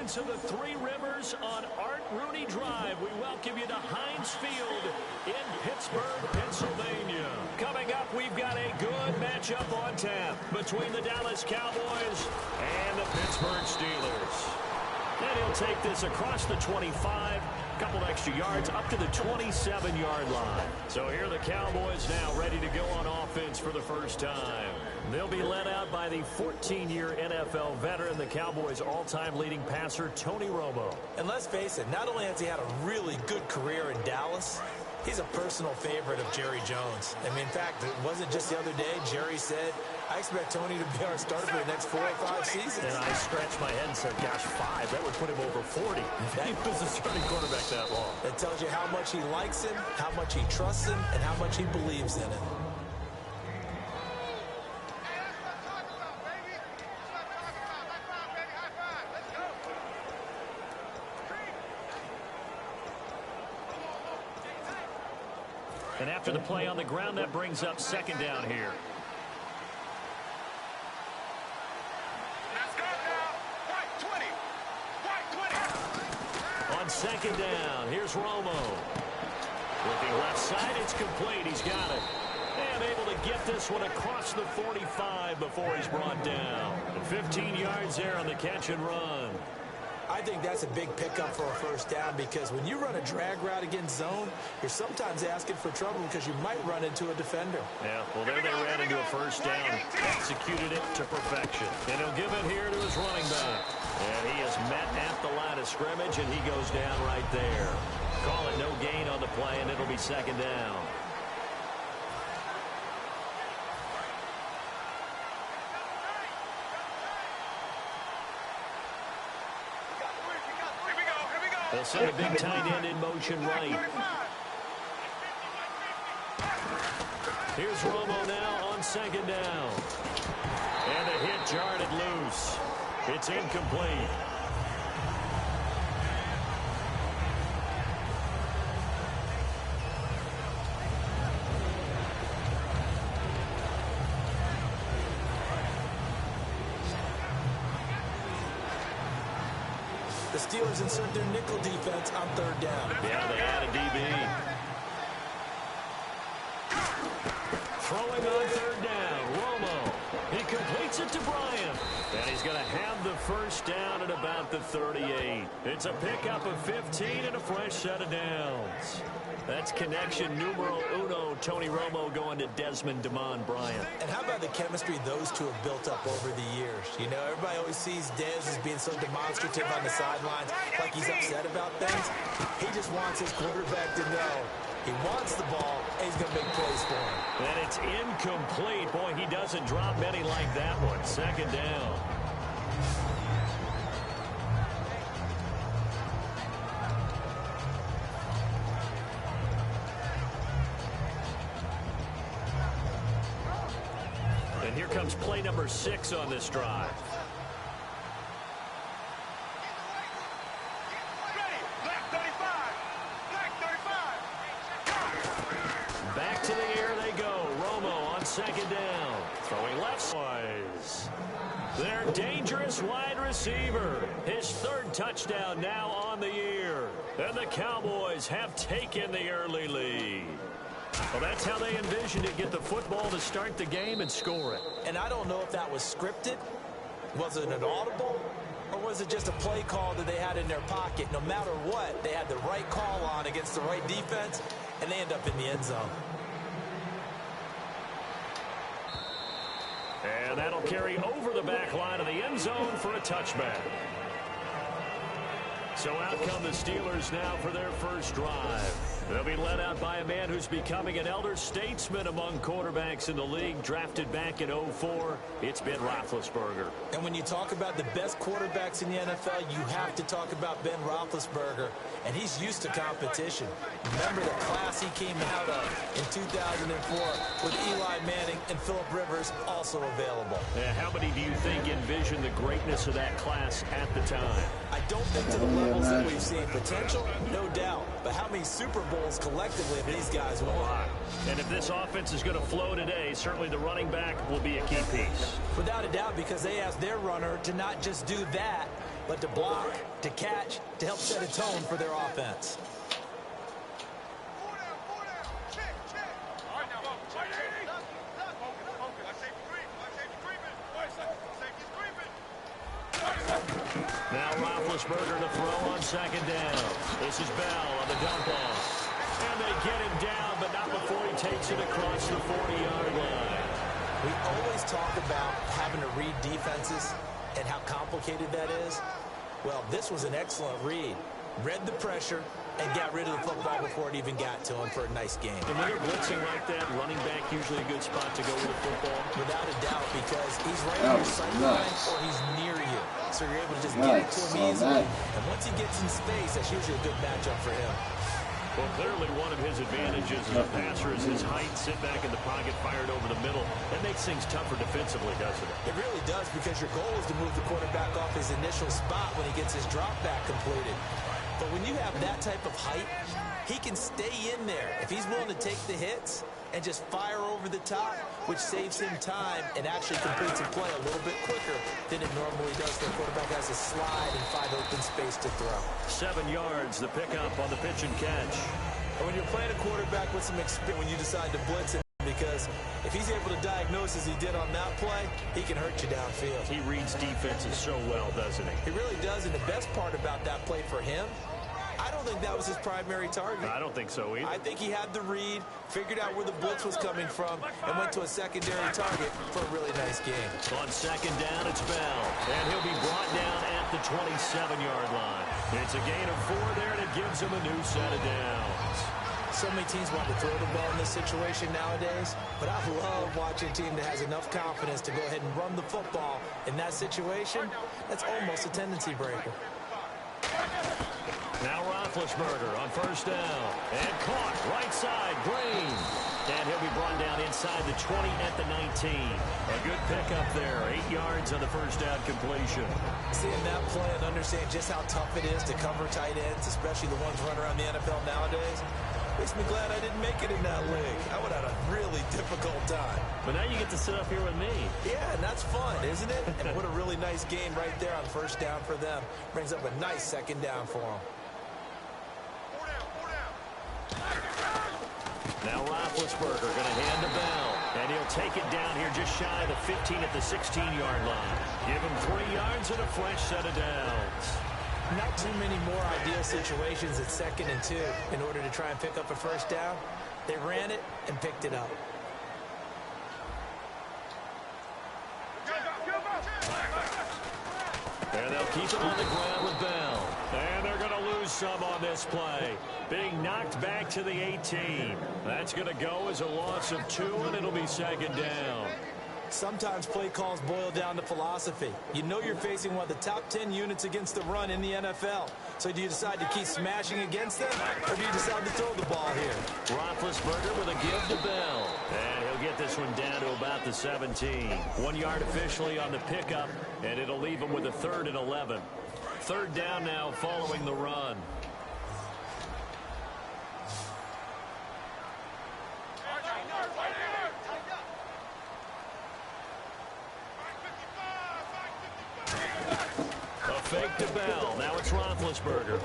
to the Three Rivers on Art Rooney Drive. We welcome you to Heinz Field in Pittsburgh, Pennsylvania. Coming up, we've got a good matchup on tap between the Dallas Cowboys and the Pittsburgh Steelers. And he'll take this across the 25, a couple extra yards, up to the 27-yard line. So here are the Cowboys now ready to go on offense for the first time. They'll be led out by the 14-year NFL veteran, the Cowboys' all-time leading passer, Tony Romo. And let's face it, not only has he had a really good career in Dallas, he's a personal favorite of Jerry Jones. I mean, in fact, it wasn't just the other day, Jerry said, I expect Tony to be our starter for the next 4 or 5 seasons. And I scratched my head and said, gosh, 5. That would put him over 40 if he was a starting quarterback that long. That tells you how much he likes him, how much he trusts him, and how much he believes in him. And after the play on the ground, that brings up second down here. On second down, here's Romo. Looking left side, it's complete. He's got it. And able to get this one across the 45 before he's brought down. 15 yards there on the catch and run. I think that's a big pickup for a first down because when you run a drag route against zone, you're sometimes asking for trouble because you might run into a defender. Yeah, well, there they ran into a first down, executed it to perfection. And he'll give it here to his running back. And he is met at the line of scrimmage, and he goes down right there. Call it no gain on the play, and it'll be second down. They'll send a big tight end in motion right. Here's Romo now on second down. And a hit jarred it loose. It's incomplete. The Steelers insert their nickel defense on third down. Yeah, they add a DB. Throwing on third down, Romo. He completes it to Bryant. And he's going to have the first down at about the 38. It's a pickup of 15 and a fresh set of downs. That's connection numero uno, Tony Romo going to Desmond Damon Bryant. And how about the chemistry those two have built up over the years? You know, everybody always sees Dez as being so demonstrative on the sidelines, like he's upset about things. He just wants his quarterback to know he wants the ball, and he's going to make plays for him. And it's incomplete. Boy, he doesn't drop many like that one. Second down. And here comes play number 6 on this drive. Back to the air they go. Romo on second down. Throwing left sides. Their dangerous wide receiver. His third touchdown now on the year. And the Cowboys have taken the early lead. Well, that's how they envisioned it. Get the football to start the game and score it. And I don't know if that was scripted. Was it an audible? Or was it just a play call that they had in their pocket? No matter what, they had the right call on against the right defense, and they end up in the end zone. And that'll carry over the back line of the end zone for a touchback. So out come the Steelers now for their first drive. They'll be led out by a man who's becoming an elder statesman among quarterbacks in the league, drafted back in 2004. It's Ben Roethlisberger. And when you talk about the best quarterbacks in the NFL, you have to talk about Ben Roethlisberger. And he's used to competition. Remember the class he came out of in 2004 with Eli Manning and Phillip Rivers also available. How many do you think envisioned the greatness of that class at the time? I don't think to the levels that we've seen. Potential, no doubt. But how many Super Bowls collectively have these guys won? And if this offense is going to flow today, certainly the running back will be a key piece. Without a doubt, because they asked their runner to not just do that, but to block, to catch, to help set a tone for their offense. Now Roethlisberger to throw on second down. This is Bell on the dump off. And they get him down, but not before he takes it across the 40-yard line. We always talk about having to read defenses and how complicated that is. Well, this was an excellent read. Read the pressure and got rid of the football before it even got to him for a nice game. And when they're blitzing like that, running back usually a good spot to go with the football. Without a doubt, because he's right on your sideline or he's near you. So you're able to just get it to him easily. And once he gets in space, that's usually a good matchup for him. Well, clearly one of his advantages as a passer is his height. Sit back in the pocket, fired over the middle. That makes things tougher defensively, doesn't it? It really does, because your goal is to move the quarterback off his initial spot when he gets his drop back completed. But when you have that type of height, he can stay in there if he's willing to take the hits and just fire over the top, which saves him time and actually completes a play a little bit quicker than it normally does. The quarterback has a slide and 5 open space to throw. 7 yards, the pickup on the pitch and catch. And when you're playing a quarterback with some experience, when you decide to blitz him, because if he's able to diagnose as he did on that play, he can hurt you downfield. He reads defenses so well, doesn't he? He really does, and the best part about that play for him, I don't think that was his primary target. I don't think so either. I think he had the read, figured out where the blitz was coming from, and went to a secondary target for a really nice game. On second down, it's Bell, and he'll be brought down at the 27-yard line. It's a gain of 4 there, and it gives him a new set of downs. So many teams want to throw the ball in this situation nowadays, but I love watching a team that has enough confidence to go ahead and run the football in that situation. That's almost a tendency breaker. Now Roethlisberger on first down. And caught right side, Green. And he'll be brought down inside the 20 at the 19. A good pickup there. 8 yards on the first down completion. Seeing that play and understand just how tough it is to cover tight ends, especially the ones running around the NFL nowadays, makes me glad I didn't make it in that league. I would have had a really difficult time. But now you get to sit up here with me. Yeah, and that's fun, isn't it? And what a really nice game right there on first down for them. Brings up a nice second down for them. Now Roethlisberger going to hand to Bell. And he'll take it down here just shy of the 15 at the 16-yard line. Give him 3 yards and a fresh set of downs. Not too many more ideal situations at 2nd and 2 in order to try and pick up a first down. They ran it and picked it up. And they'll keep it on the ground with Bell. And they're going to lose some on this play. Being knocked back to the 18. That's going to go as a loss of 2, and it'll be second down. Sometimes play calls boil down to philosophy. You know you're facing one of the top 10 units against the run in the NFL. So do you decide to keep smashing against them, or do you decide to throw the ball here? Roethlisberger with a give to Bell. And he'll get this one down to about the 17. 1 yard officially on the pickup, and it'll leave him with a 3rd and 11. 3rd down now following the run. Fake to Bell. Now it's Roethlisberger.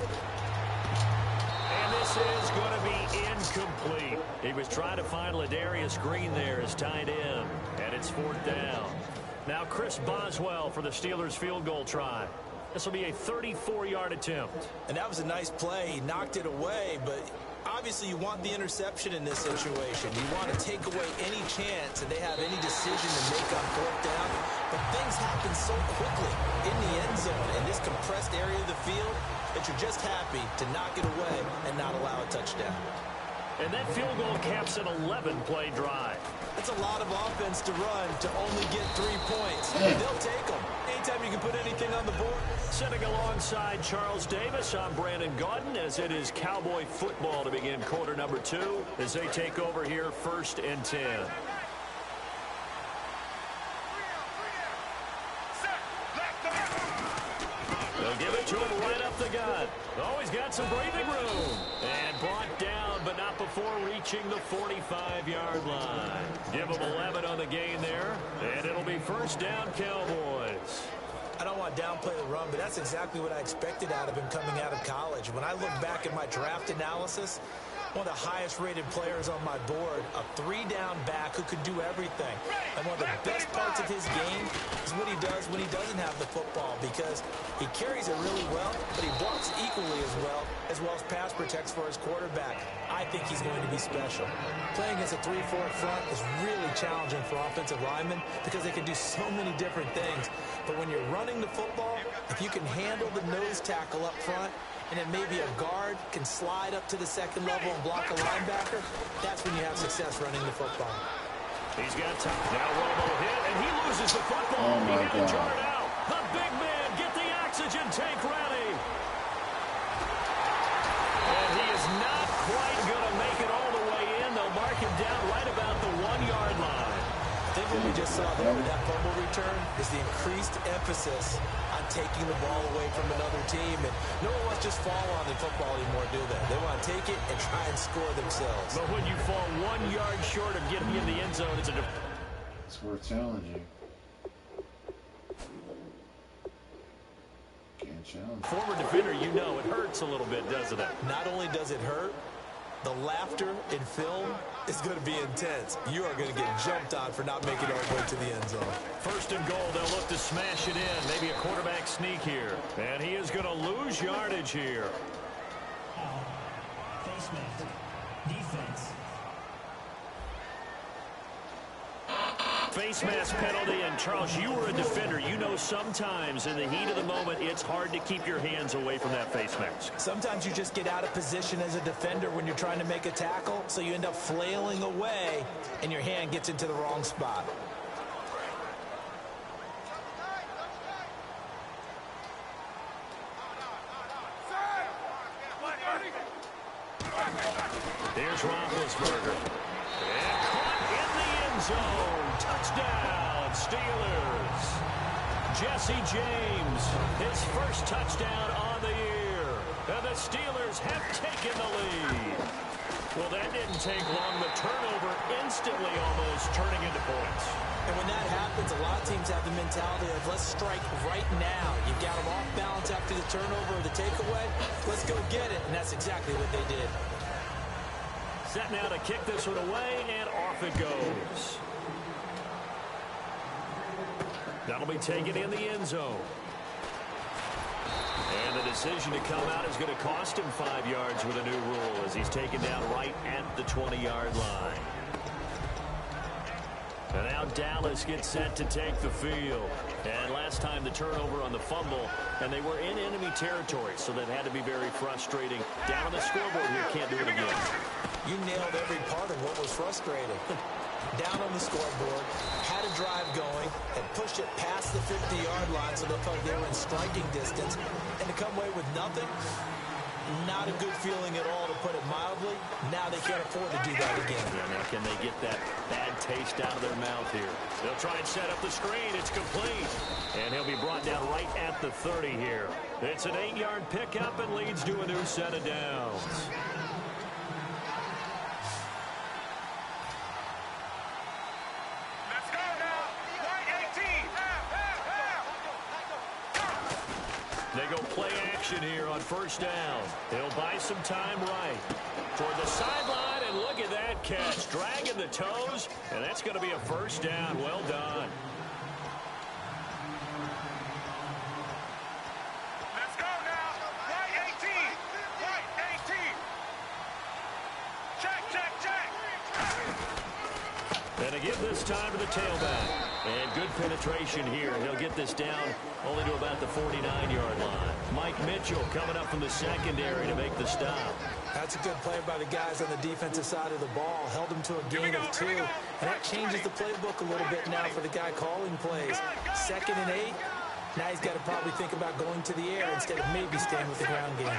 And this is going to be incomplete. He was trying to find Ladarius Green there as tight end. And it's 4th down. Now Chris Boswell for the Steelers field goal try. This will be a 34-yard attempt. And that was a nice play. He knocked it away, but obviously you want the interception in this situation. You want to take away any chance that they have any decision to make on 4th down. But things happen so quickly in the end zone in this compressed area of the field that you're just happy to knock it away and not allow a touchdown. And that field goal caps an 11-play drive. That's a lot of offense to run to only get 3 points. They'll take them. Anytime you can put anything on the board. Sitting alongside Charles Davis, I'm Brandon Gaudin, as it is Cowboy football to begin quarter number 2 as they take over here 1st and 10. They'll give it to him right up the gut. Oh, he's got some breathing room. And brought down, but not before reaching the 45-yard line. Give him 11 on the gain there, and it'll be 1st down Cowboys. I don't want to downplay the run, but that's exactly what I expected out of him coming out of college. When I look back at my draft analysis, one of the highest-rated players on my board, a three-down back who could do everything. And one of the best parts of his game is what he does when he doesn't have the football, because he carries it really well, but he blocks equally as well as pass protects for his quarterback. I think he's going to be special. Playing against a 3-4 front is really challenging for offensive linemen because they can do so many different things. But when you're running the football, if you can handle the nose tackle up front, and then maybe a guard can slide up to the second level and block a linebacker, that's when you have success running the football. He's got time. Now Romo hit, and he loses the football. He had it jarred out. The big man, get the oxygen tank ready. And he is not quite going to make it all the way in. They'll mark him down right about the 1-yard line. I think what we just saw there with that fumble return is the increased emphasis on taking the ball away from another team. And no one wants to just fall on in football anymore, do they? They want to take it and try and score themselves. But when you fall 1 yard short of getting in the end zone, it's worth challenging. Can't challenge. Former defender, you know it hurts a little bit, doesn't it? Not only does it hurt, the laughter in film is going to be intense. You are going to get jumped on for not making it all the way to the end zone. First and goal, they'll look to smash it in. Maybe a quarterback sneak here. And he is going to lose yardage here. Face mask. Defense. Face mask penalty, and Charles, you were a defender. You know sometimes in the heat of the moment, it's hard to keep your hands away from that face mask. Sometimes you just get out of position as a defender when you're trying to make a tackle, so you end up flailing away, and your hand gets into the wrong spot. Here's Roethlisberger. And caught in the end zone. Touchdown, Steelers. Jesse James, his first touchdown on the year. And the Steelers have taken the lead. Well, that didn't take long. The turnover instantly almost turning into points. And when that happens, a lot of teams have the mentality of let's strike right now. You've got them off balance after the turnover or the takeaway. Let's go get it. And that's exactly what they did. Set now to kick this one away, and off it goes. That'll be taken in the end zone. And the decision to come out is going to cost him 5 yards with a new rule as he's taken down right at the 20-yard line. And now Dallas gets set to take the field. And last time the turnover on the fumble, and they were in enemy territory, so that had to be very frustrating. Down on the scoreboard here, can't do it again. You nailed every part of what was frustrating. Down on the scoreboard, had a drive going, and pushed it past the 50-yard line so they felt they were in striking distance. And to come away with nothing, not a good feeling at all, to put it mildly. Now they can't afford to do that again. Yeah, now can they get that bad taste out of their mouth here? They'll try and set up the screen. It's complete. And he'll be brought down right at the 30 here. It's an 8-yard pickup and leads to a new set of downs. They go play action here on first down. They'll buy some time right. Toward the sideline, and look at that catch. Dragging the toes, and that's going to be a first down. Well done. Let's go now. Right 18. Right 18. Check. And to give this time to the tailback. And good penetration here. He'll get this down only to about the 49-yard line. Mike Mitchell coming up from the secondary to make the stop. That's a good play by the guys on the defensive side of the ball. Held them to a gain of 2. And that changes the playbook a little bit now for the guy calling plays. 2nd and 8. Now he's got to probably think about going to the air instead of maybe staying with the ground game.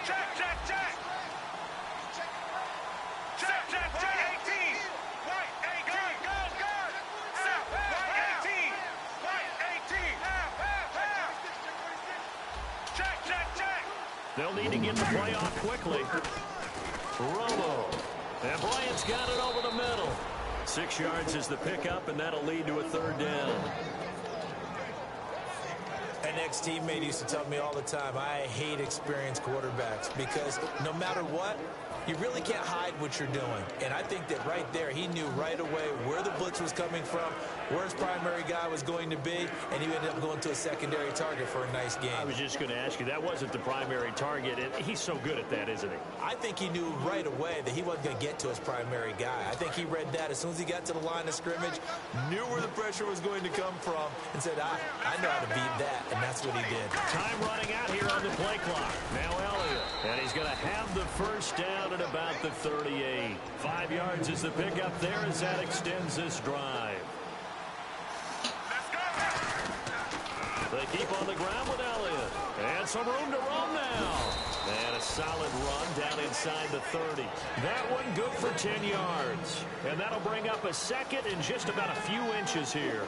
Check. They'll need to get the play off quickly. Romo. And Bryant's got it over the middle. 6 yards is the pickup, and that'll lead to a 3rd down. ex-teammate used to tell me all the time, I hate experienced quarterbacks because no matter what, you really can't hide what you're doing. And I think that right there, he knew right away where the blitz was coming from, where his primary guy was going to be, and he ended up going to a secondary target for a nice game. I was just going to ask you, that wasn't the primary target, and he's so good at that, isn't he? I think he knew right away that he wasn't going to get to his primary guy. I think he read that as soon as he got to the line of scrimmage, knew where the pressure was going to come from, and said, I know how to beat that, and that's what he did. Time running out here on the play clock. Now Elliott, and he's going to have the first down at about the 38. 5 yards is the pickup there as that extends this drive. They keep on the ground with Elliott. And some room to run now. And a solid run down inside the 30. That one good for 10 yards. And that'll bring up a second and just about a few inches here.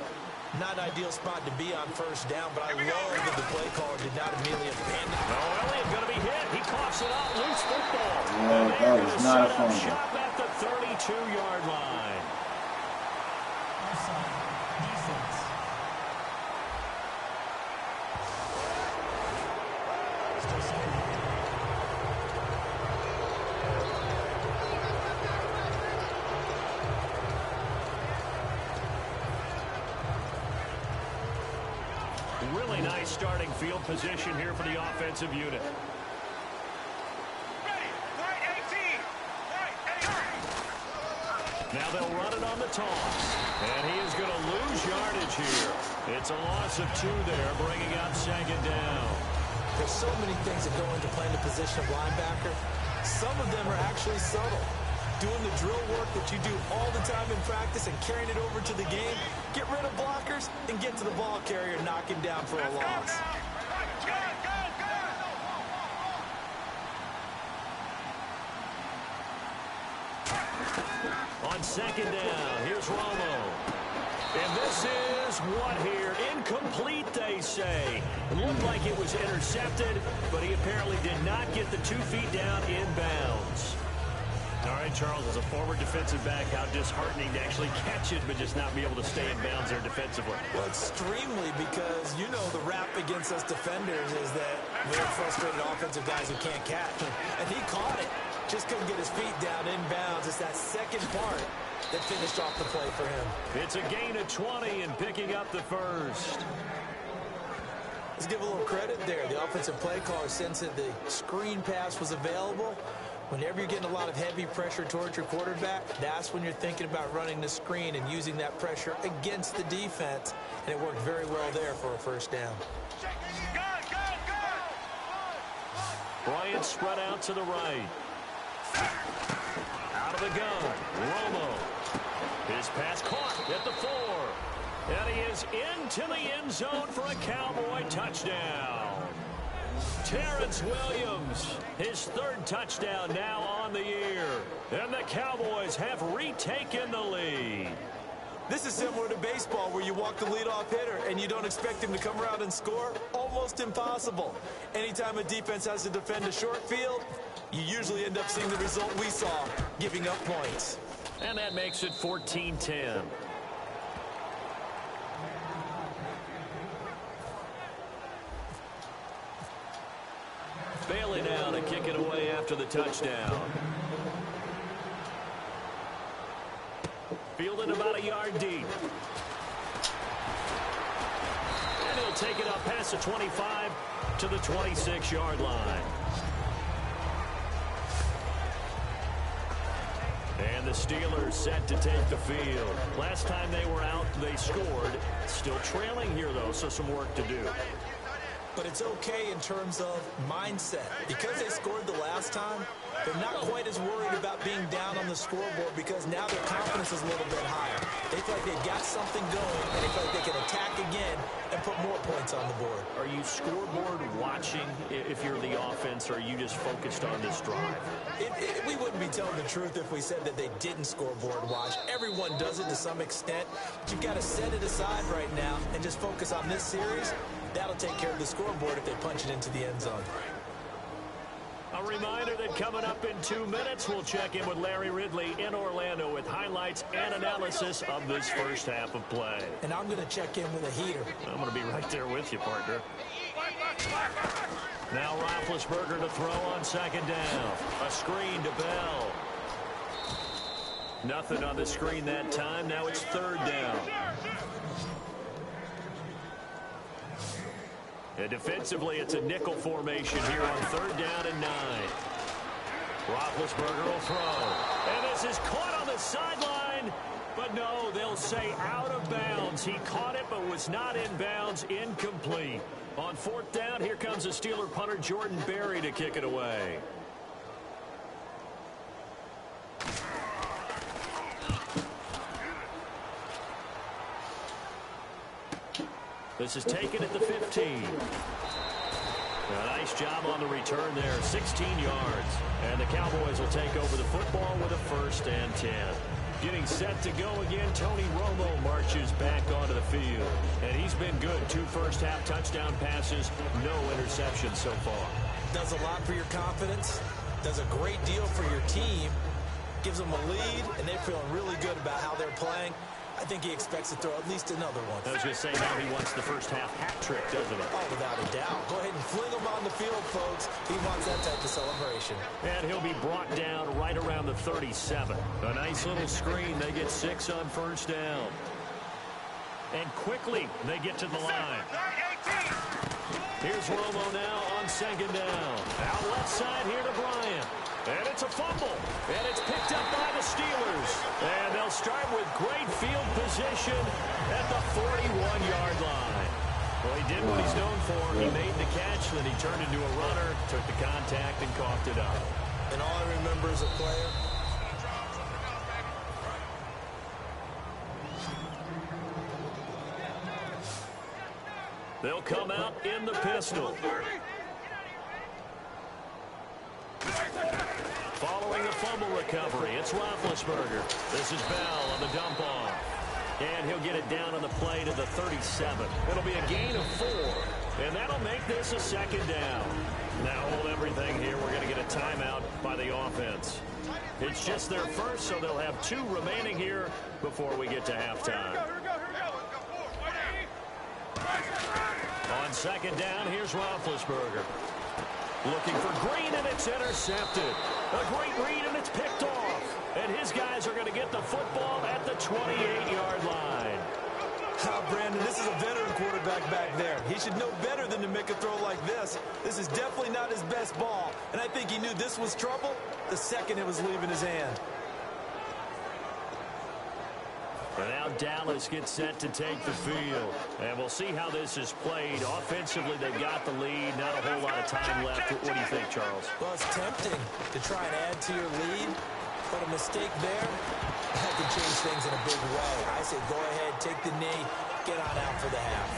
Not an ideal spot to be on first down, but I love that the play caller did not immediately abandon. Oh, Elliott going to be hit. He coughs it out. Loose football. Oh, that was not a fumble. Shot at the 32-yard line. Offside. Defense. Still second. Really nice starting field position here for the offensive unit. Ready. Right 18. Right 18. Now they'll run it on the toss. And he is going to lose yardage here. It's a loss of 2 there, bringing up second down. There's so many things that go into playing the position of linebacker. Some of them are actually subtle. Doing the drill work that you do all the time in practice and carrying it over to the game. Get rid of blockers and get to the ball carrier and knock him down for a loss. On second down, here's Romo. And this is what here? Incomplete, they say. It looked like it was intercepted, but he apparently did not get the 2 feet down in bounds. All right, Charles, as a former defensive back, how disheartening to actually catch it, but just not be able to stay in bounds there defensively. Well, extremely, because, you know, the rap against us defenders is that we're frustrated offensive guys who can't catch. And he caught it. Just couldn't get his feet down in bounds. It's that second part that finished off the play for him. It's a gain of 20 and picking up the first. Let's give a little credit there. The offensive play caller sensed that the screen pass was available. Whenever you're getting a lot of heavy pressure towards your quarterback, that's when you're thinking about running the screen and using that pressure against the defense. And it worked very well there for a first down. Bryant spread out to the right. Out of the gun, Romo. His pass caught at the 4. And he is into the end zone for a Cowboy touchdown. Terrence Williams, his 3rd touchdown now on the year. And the Cowboys have retaken the lead. This is similar to baseball where you walk the leadoff hitter and you don't expect him to come around and score. Almost impossible. Anytime a defense has to defend a short field, you usually end up seeing the result we saw, giving up points. And that makes it 14-10. Bailey now to kick it away after the touchdown. Fielded about a yard deep. And he'll take it up past the 25 to the 26-yard line. And the Steelers set to take the field. Last time they were out, they scored. Still trailing here, though, so some work to do. But it's okay in terms of mindset. Because they scored the last time, they're not quite as worried about being down on the scoreboard because now their confidence is a little bit higher. They feel like they've got something going, and they feel like they can attack again and put more points on the board. Are you scoreboard watching if you're the offense, or are you just focused on this drive? We wouldn't be telling the truth if we said that they didn't scoreboard watch. Everyone does it to some extent. But you've got to set it aside right now and just focus on this series. That'll take care of the scoreboard if they punch it into the end zone. A reminder that coming up in 2 minutes, we'll check in with Larry Ridley in Orlando with highlights and analysis of this first half of play. And I'm going to check in with a heater. I'm going to be right there with you, partner. Now Roethlisberger to throw on second down. A screen to Bell. Nothing on the screen that time. Now it's third down. And defensively, it's a nickel formation here on third down and 9. Roethlisberger will throw. And this is caught on the sideline. But no, they'll say out of bounds. He caught it but was not in bounds. Incomplete. On fourth down, here comes the Steeler punter Jordan Berry to kick it away. This is taken at the 15. A nice job on the return there, 16 yards. And the Cowboys will take over the football with a 1st and 10. Getting set to go again, Tony Romo marches back onto the field. And he's been good. 2 first-half touchdown passes, no interceptions so far. Does a lot for your confidence, does a great deal for your team, gives them a lead, and they're feeling really good about how they're playing. I think he expects to throw at least another one. I was going to say now he wants the first-half hat trick, doesn't he? Oh, without a doubt. Go ahead and fling him on the field, folks. He wants that type of celebration. And he'll be brought down right around the 37. A nice little screen. They get 6 on first down. And quickly, they get to the line. Here's Romo now on second down. Out left side here to Bryant. And it's a fumble. And it's picked up by the Steelers. And they'll start with great field position at the 41-yard line. Well, he did what he's known for. He made the catch, then he turned into a runner, took the contact, and coughed it up. And all I remember as a player, they'll come out in the pistol. Following the fumble recovery, it's Roethlisberger. This is Bell on the dump off. And he'll get it down on the play to the 37. It'll be a gain of 4. And that'll make this a 2nd down. Now hold everything here. We're going to get a timeout by the offense. It's just their first, so they'll have 2 remaining here before we get to halftime. On second down, here's Roethlisberger. Looking for Green, and it's intercepted. A great read, and it's picked off. And his guys are going to get the football at the 28-yard line. Brandon, this is a veteran quarterback back there. He should know better than to make a throw like this. This is definitely not his best ball. And I think he knew this was trouble the second it was leaving his hand. And now Dallas gets set to take the field. And we'll see how this is played. Offensively, they've got the lead. Not a whole lot of time left. What do you think, Charles? Well, it's tempting to try and add to your lead. But a mistake there, that could change things in a big way. I say go ahead, take the knee, get on out for the half.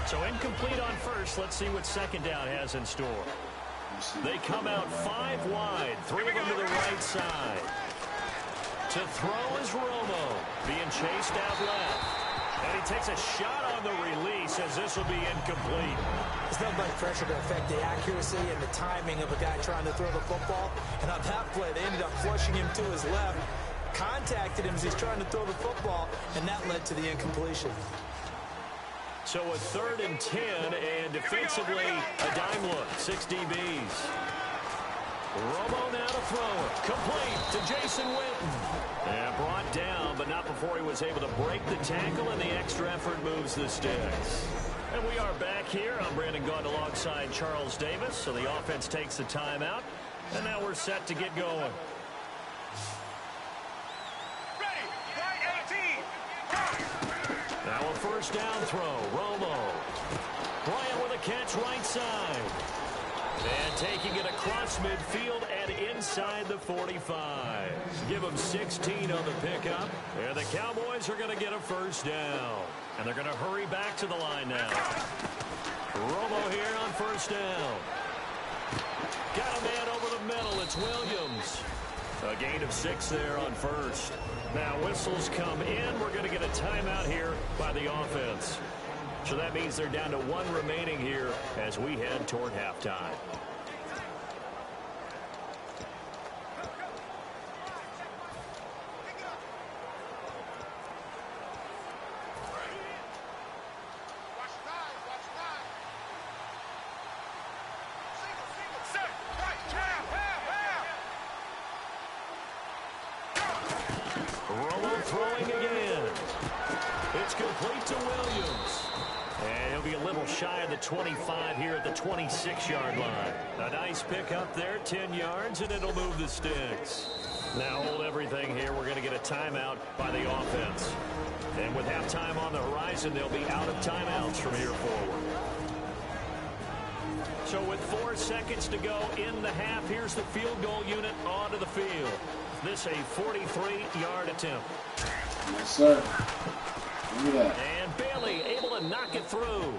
So incomplete on first. Let's see what second down has in store. They come out 5 wide, 3 of them to the right side. To throw is Romo, being chased out left. And he takes a shot on the release as this will be incomplete. There's not much pressure to affect the accuracy and the timing of a guy trying to throw the football. And on that play, they ended up flushing him to his left, contacted him as he's trying to throw the football, and that led to the incompletion. So a 3rd and 10, and defensively, a dime look, 6 DBs. Romo now to throw it. Complete to Jason Witten. And brought down, but not before he was able to break the tackle, and the extra effort moves the sticks. And we are back here. I'm Brandon Gaudin alongside Charles Davis. So the offense takes the timeout, and now we're set to get going. Now a first down throw. Romo. Bryant with a catch right side. And taking it across midfield and inside the 45. Give them 16 on the pickup. And the Cowboys are going to get a first down. And they're going to hurry back to the line now. Romo here on first down. Got a man over the middle. It's Williams. A gain of 6 there on first. Now whistles come in. We're going to get a timeout here by the offense. So that means they're down to 1 remaining here as we head toward halftime. shy of the 25 here at the 26-yard line. A nice pick up there, 10 yards, and it'll move the sticks. Now hold everything here. We're going to get a timeout by the offense. And with halftime on the horizon, they'll be out of timeouts from here forward. So with 4 seconds to go in the half, here's the field goal unit onto the field. This a 43-yard attempt. Yes, sir. Look at that. And Bailey able to knock it through.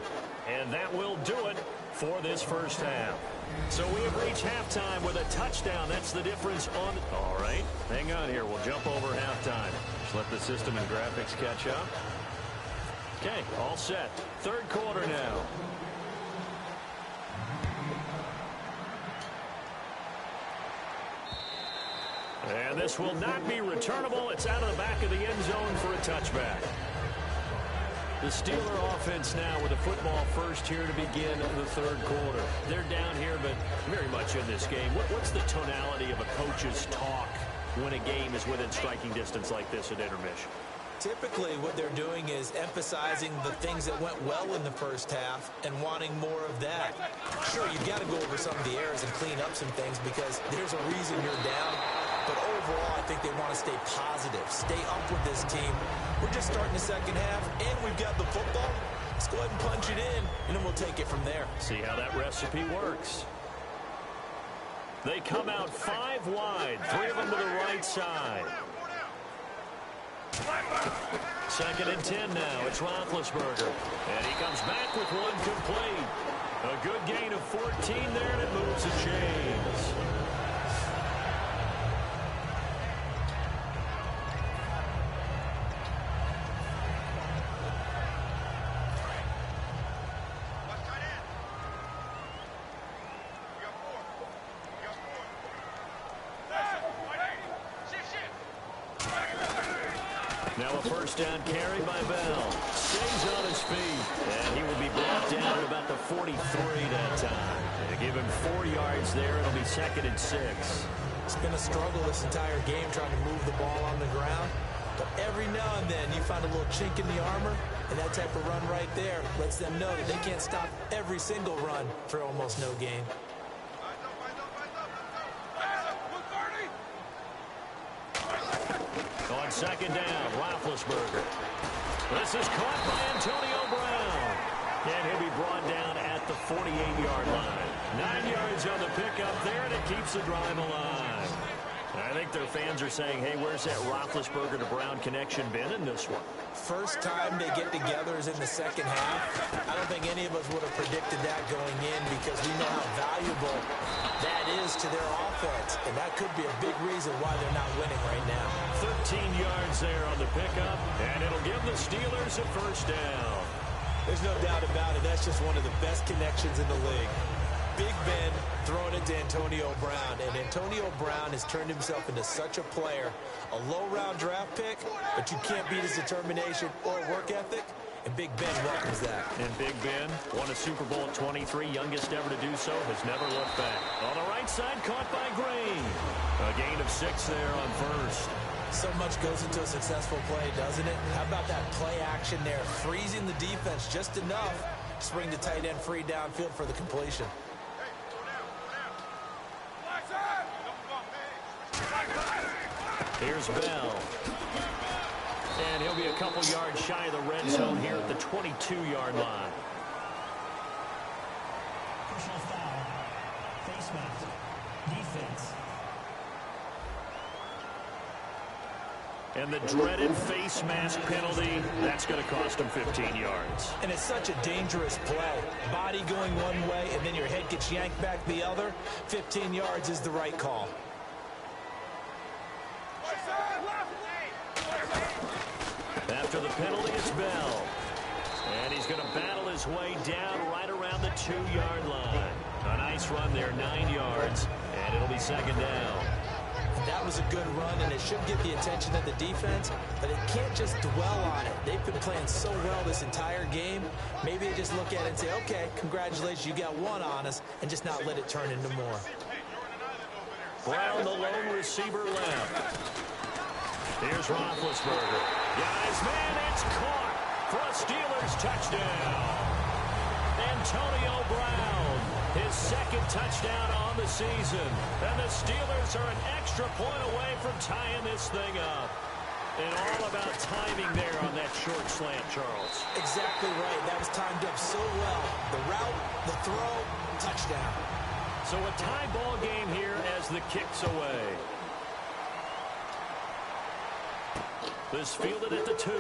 And that will do it for this first half. So we have reached halftime with a touchdown. That's the difference on... All right, hang on here. We'll jump over halftime. Just let the system and graphics catch up. Okay, all set. Third quarter now. And this will not be returnable. It's out of the back of the end zone for a touchback. The Steeler offense now with a football first here to begin the third quarter. They're down here, but very much in this game. What's the tonality of a coach's talk when a game is within striking distance like this at intermission? Typically, what they're doing is emphasizing the things that went well in the first half and wanting more of that. Sure, you've got to go over some of the errors and clean up some things because there's a reason you're down. But overall, I think they want to stay positive, stay up with this team. We're just starting the second half, and we've got the football. Let's go ahead and punch it in, and then we'll take it from there. See how that recipe works. They come out 5 wide, 3 of them to the right side. Second and 10 now. It's Roethlisberger. And he comes back with one complete. A good gain of 14 there, and it moves the chains. Now a first down carry by Bell. Stays on his feet. And he will be brought down at about the 43 that time. They give him 4 yards there. It'll be second and 6. It's been a struggle this entire game trying to move the ball on the ground. But every now and then you find a little chink in the armor. And that type of run right there lets them know that they can't stop every single run for almost no gain. On second down, Roethlisberger. This is caught by Antonio Brown. And he'll be brought down at the 48-yard line. 9 yards on the pickup there, and it keeps the drive alive. I think their fans are saying, hey, where's that Roethlisberger to Brown connection been in this one? First time they get together is in the second half. I don't think any of us would have predicted that going in because we know how valuable that is to their offense. And that could be a big reason why they're not winning right now. 13 yards there on the pickup, and it'll give the Steelers a first down. There's no doubt about it. That's just one of the best connections in the league. Big Ben throwing it to Antonio Brown, and Antonio Brown has turned himself into such a player. A low-round draft pick, but you can't beat his determination or work ethic, and Big Ben welcomes that. And Big Ben won a Super Bowl at 23, youngest ever to do so, has never looked back. On the right side, caught by Green. A gain of 6 there on first. So much goes into a successful play, doesn't it? How about that play action there, freezing the defense just enough to bring the tight end free downfield for the completion. Here's Bell. And he'll be a couple yards shy of the red zone here at the 22-yard line. Personal foul. Face mask. Defense. And the dreaded face mask penalty, that's going to cost him 15 yards. And it's such a dangerous play. Body going one way, and then your head gets yanked back the other. 15 yards is the right call. After the penalty, it's Bell. And he's going to battle his way down right around the 2-yard line. A nice run there, 9 yards, and it'll be second down. That was a good run, and it should get the attention of the defense, but it can't just dwell on it. They've been playing so well this entire game. Maybe they just look at it and say, okay, congratulations, you got one on us, and just not let it turn into more. Brown, the lone receiver left. Here's Roethlisberger. Guys, man, it's caught for a Steelers touchdown. And Antonio Brown, his second touchdown on the season. And the Steelers are an extra point away from tying this thing up. And all about timing there on that short slant, Charles. Exactly right. That was timed up so well. The route, the throw, touchdown. So a tie ball game here as the kick's away. This fielded at the 2.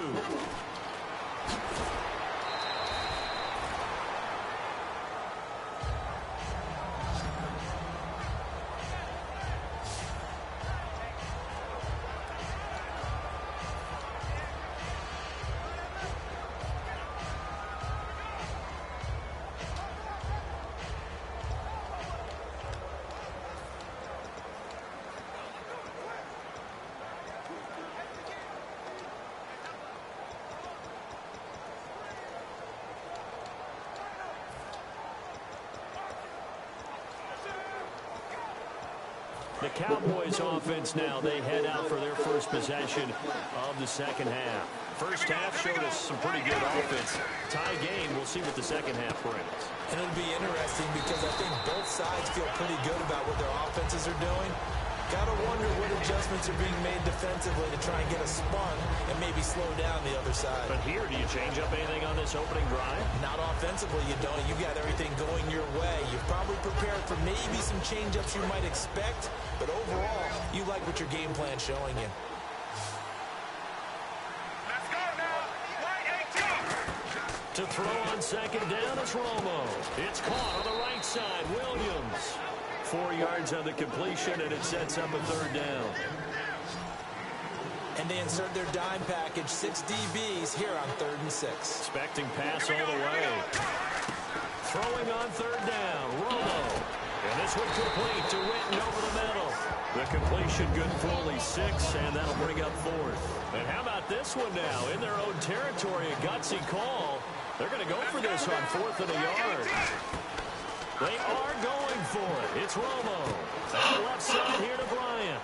The Cowboys offense now, they head out for their first possession of the second half. First half showed us some pretty good offense. Tie game, we'll see what the second half brings. And it'll be interesting because I think both sides feel pretty good about what their offenses are doing. Gotta wonder what adjustments are being made defensively to try and get a spun and maybe slow down the other side. But here, do you change up anything on this opening drive? Not offensively, you don't. You got everything going your way. You've probably prepared for maybe some change-ups you might expect, but overall, you like what your game plan's showing you. Let's go now. Right 18. To throw on second down is Romo. It's caught on the right side. Williams. 4 yards on the completion, and it sets up a third down. And they insert their dime package, 6 DBs here on 3rd and 6. Expecting pass all the way. Throwing on third down, Romo. And this one complete to Witten over the middle. The completion good for only 6, and that'll bring up 4th. And how about this one now? In their own territory, a gutsy call. They're going to go for this on 4th and a yard. They are going for it. It's Romo. On the left side here to Bryant.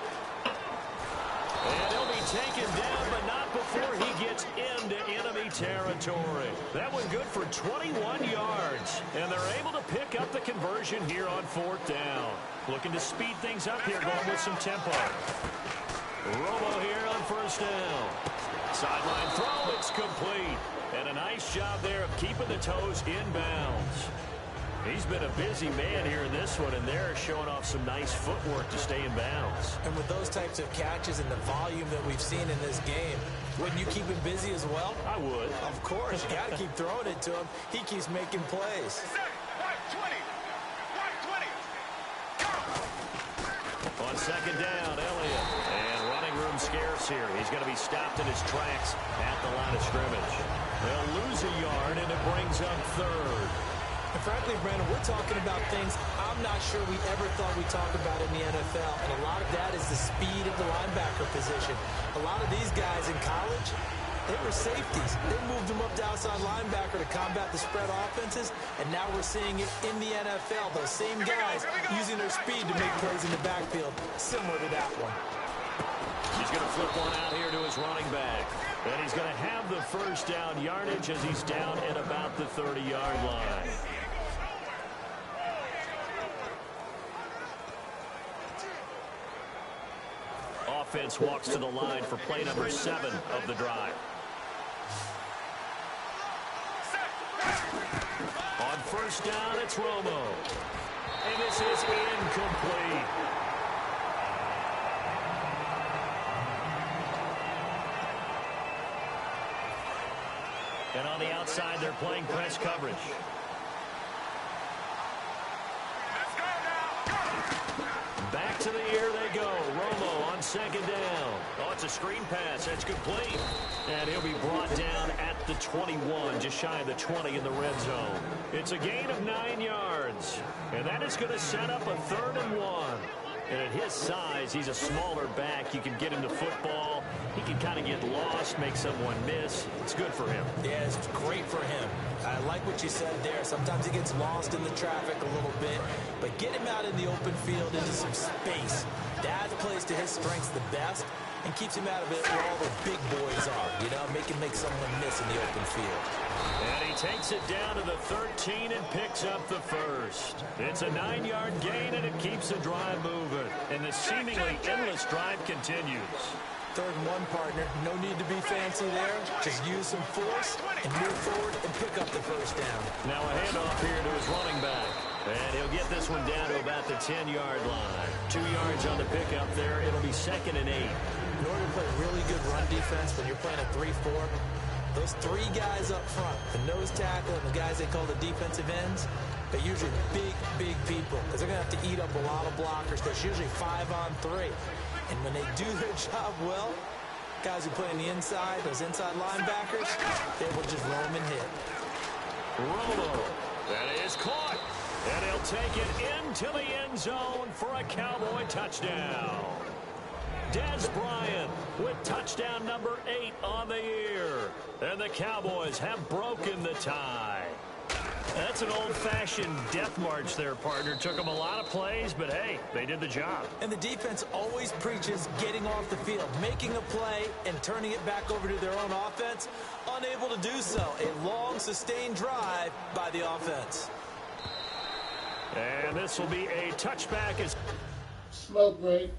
And he'll be taken down, but not before he gets into enemy territory. That one good for 21 yards. And they're able to pick up the conversion here on 4th down. Looking to speed things up here, going with some tempo. Romo here on 1st down. Sideline throw, it's complete. And a nice job there of keeping the toes in bounds. He's been a busy man here in this one, and they're showing off some nice footwork to stay in bounds. And with those types of catches and the volume that we've seen in this game, wouldn't you keep him busy as well? I would. Of course. You got to keep throwing it to him. He keeps making plays. Set. Right 20. Right 20. Go. On second down, Elliott. And running room scarce here. He's going to be stopped in his tracks at the line of scrimmage. They'll lose a yard, and it brings up 3rd. And frankly, Brandon, we're talking about things I'm not sure we ever thought we'd talk about in the NFL. And a lot of that is the speed of the linebacker position. A lot of these guys in college, they were safeties. They moved them up to outside linebacker to combat the spread offenses. And now we're seeing it in the NFL. Those same guys using their speed to make plays in the backfield, similar to that one. He's going to flip one out here to his running back. And he's going to have the first down yardage as he's down at about the 30-yard line. Offense walks to the line for play number 7 of the drive. On 1st down, it's Romo. And this is incomplete. And on the outside, they're playing press coverage. Back to the air they go. Romo on second down. Oh, it's a screen pass. That's complete. And he'll be brought down at the 21, just shy of the 20 in the red zone. It's a gain of 9 yards. And that is going to set up a 3rd and 1. And at his size, he's a smaller back. You can get him to football. He can kind of get lost, make someone miss. It's good for him. Yeah, it's great for him. I like what you said there. Sometimes he gets lost in the traffic a little bit, but get him out in the open field into some space. That plays to his strengths the best, and keeps him out of it where all the big boys are, you know, make someone miss in the open field. And he takes it down to the 13 and picks up the first. It's a 9-yard gain, and it keeps the drive moving. And the seemingly endless drive continues. 3rd and 1, partner. No need to be fancy there. Just use some force and move forward and pick up the first down. Now a handoff here to his running back. And he'll get this one down to about the 10-yard line. 2 yards on the pickup there. It'll be 2nd and 8. In order to play really good run defense when you're playing a 3-4, those 3 guys up front, the nose tackle and the guys they call the defensive ends, they're usually big people because they're going to have to eat up a lot of blockers. There's usually 5 on 3. And when they do their job well, guys who play on the inside, those inside linebackers, they will just roam and hit. Rolo. That is caught. And he'll take it into the end zone for a Cowboy touchdown. Dez Bryant with touchdown number 8 on the year. And the Cowboys have broken the tie. That's an old-fashioned death march there, partner. Took them a lot of plays, but hey, they did the job. And the defense always preaches getting off the field, making a play, and turning it back over to their own offense. Unable to do so. A long, sustained drive by the offense. And this will be a touchback. Smoke break.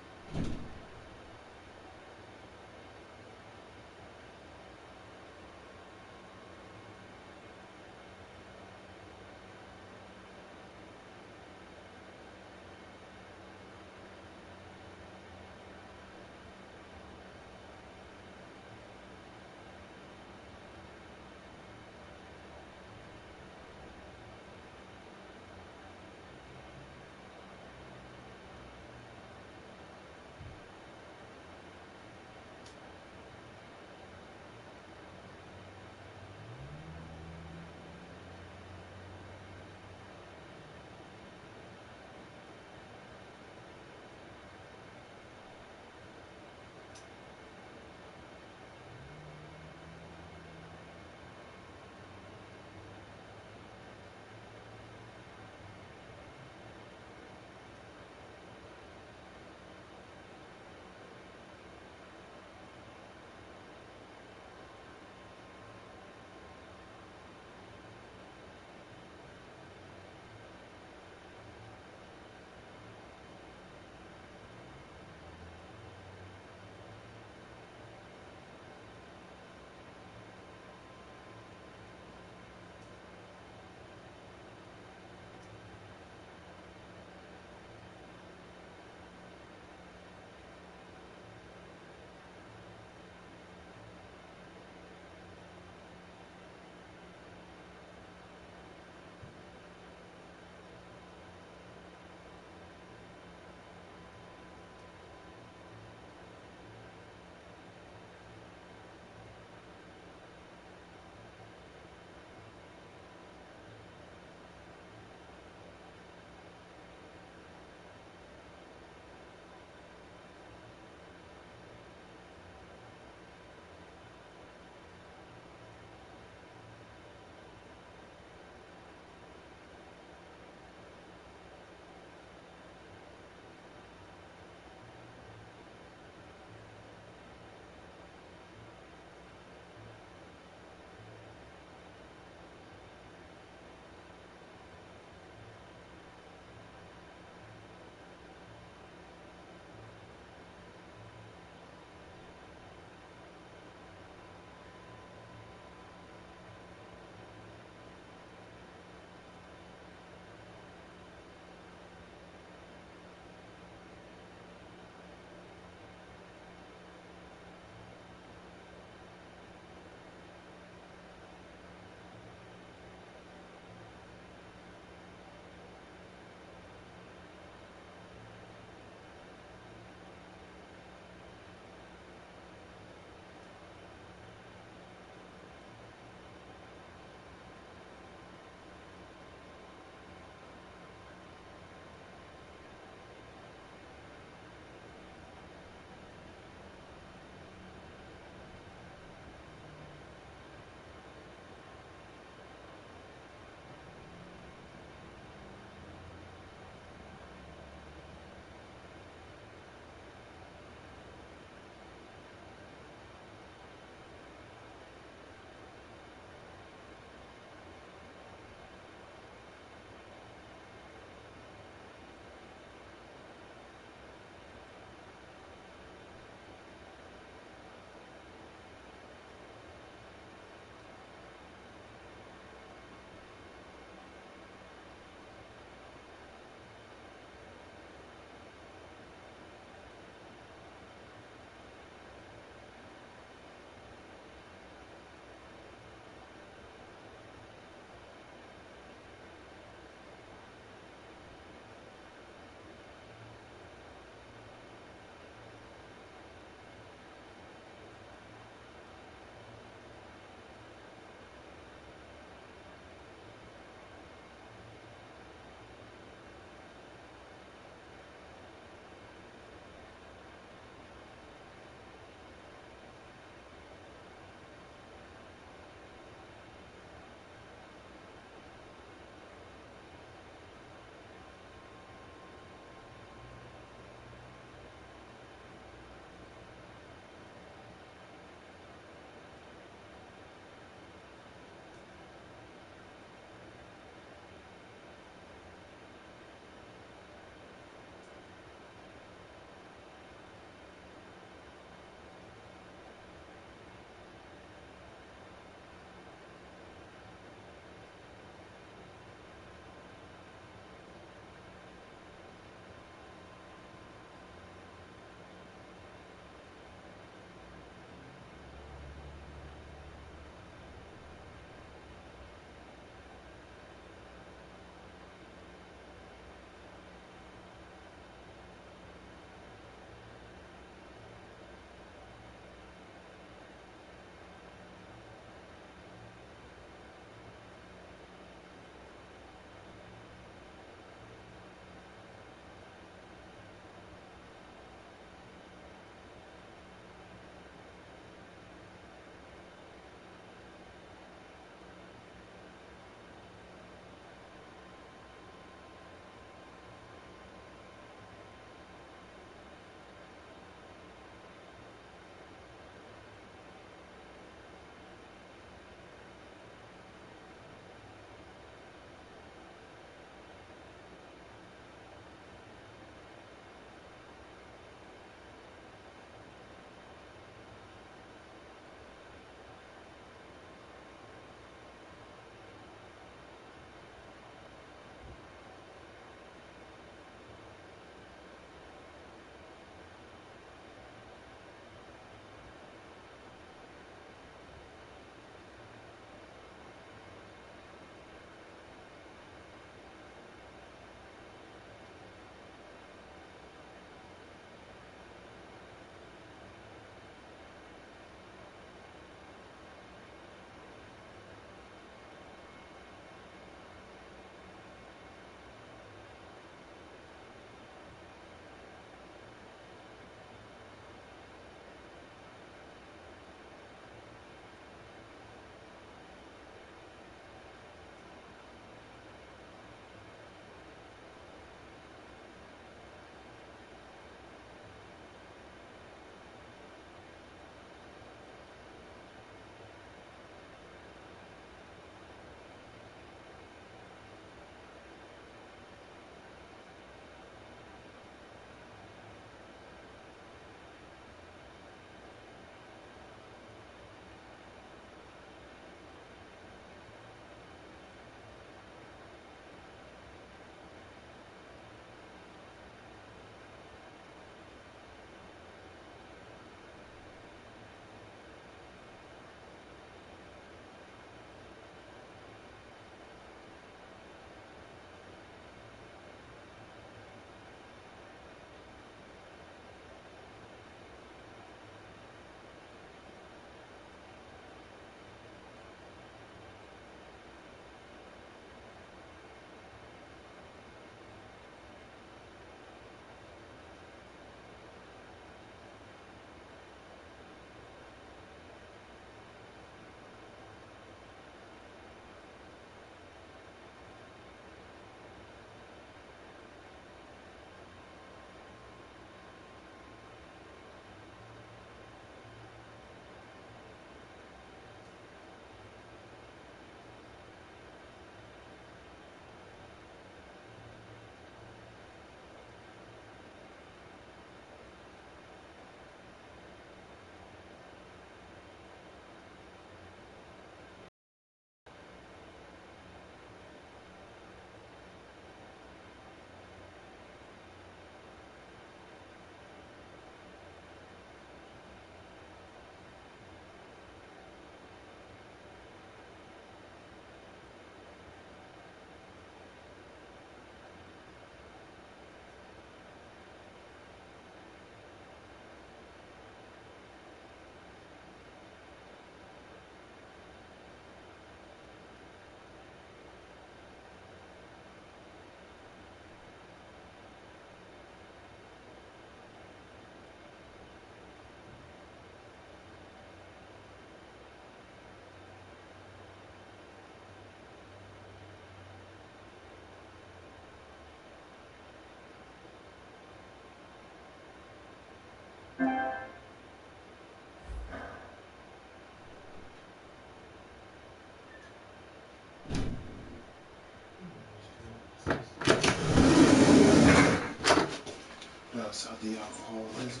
That's how the alcohol is.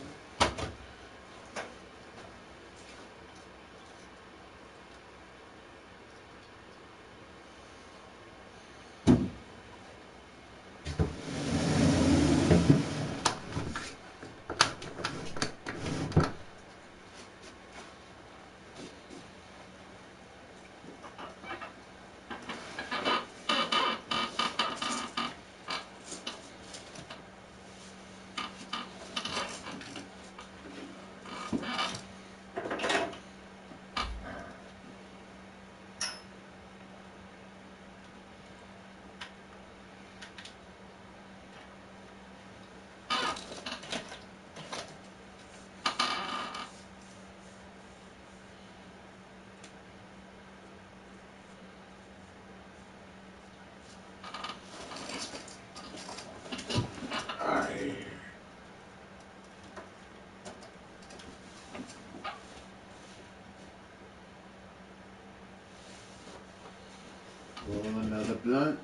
Roll another blunt.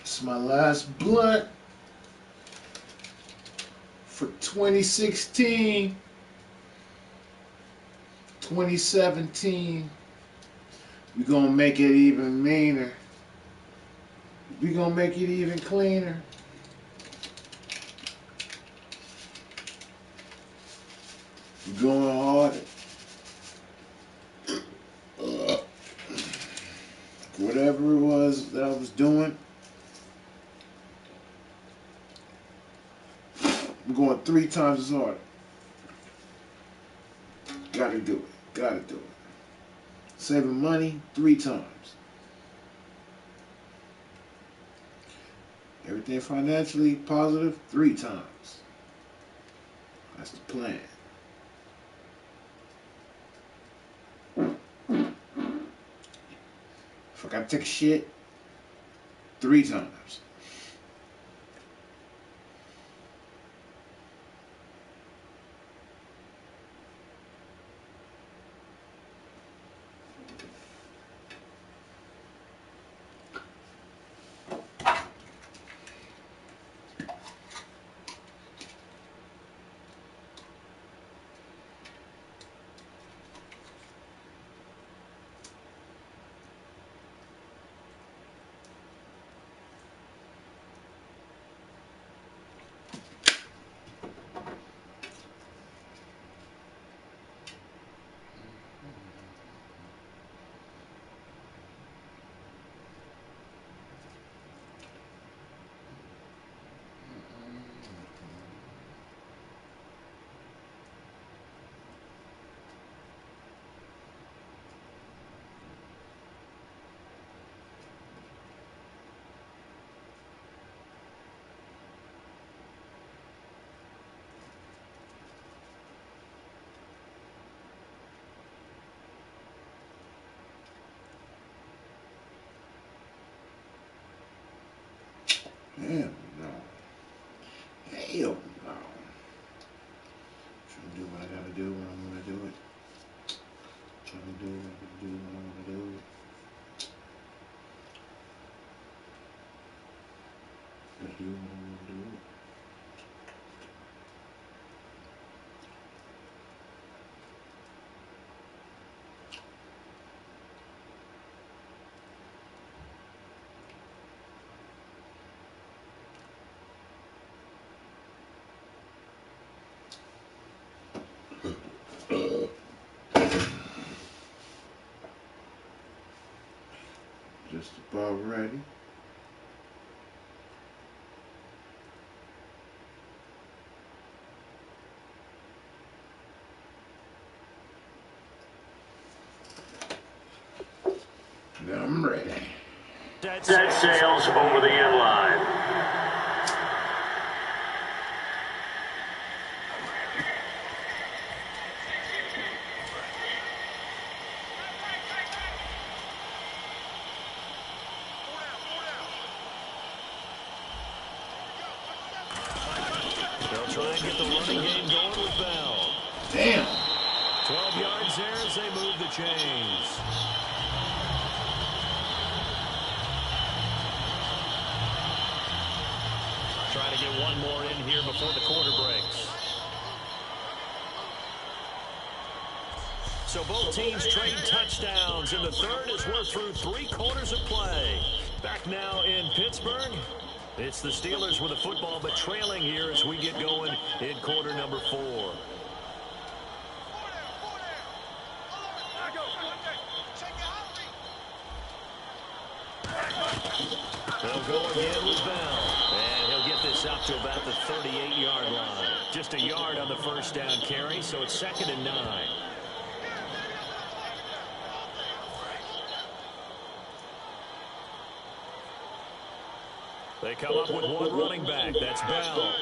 It's my last blunt for 2016. 2017. We're gonna make it even meaner. We're gonna make it even cleaner. We're going harder. Whatever it was that I was doing, I'm going 3 times as hard. Gotta do it. Gotta do it. Saving money 3 times. Everything financially positive 3 times. That's the plan. If I gotta take a shit 3 times. Hell no. Hell no. Trying to do what I gotta do when I'm gonna do it. Trying to do what I gotta do when I'm gonna do it. Gotta do what I'm gonna do it. Just about ready. Now I'm ready. Set sails over the inline. They'll try and get the running game going with Bell. Damn. 12 yards there as they move the chains. try to get one more in here before the quarter breaks. So both teams trade touchdowns in the third as we're through 3 quarters of play. Back now in Pittsburgh. It's the Steelers with the football, but trailing here as we get going in quarter number 4. They'll go again with Bell. And he'll get this up to about the 38-yard line. Just a yard on the first down carry, so it's 2nd and 9. They come up with one running back. That's Bell.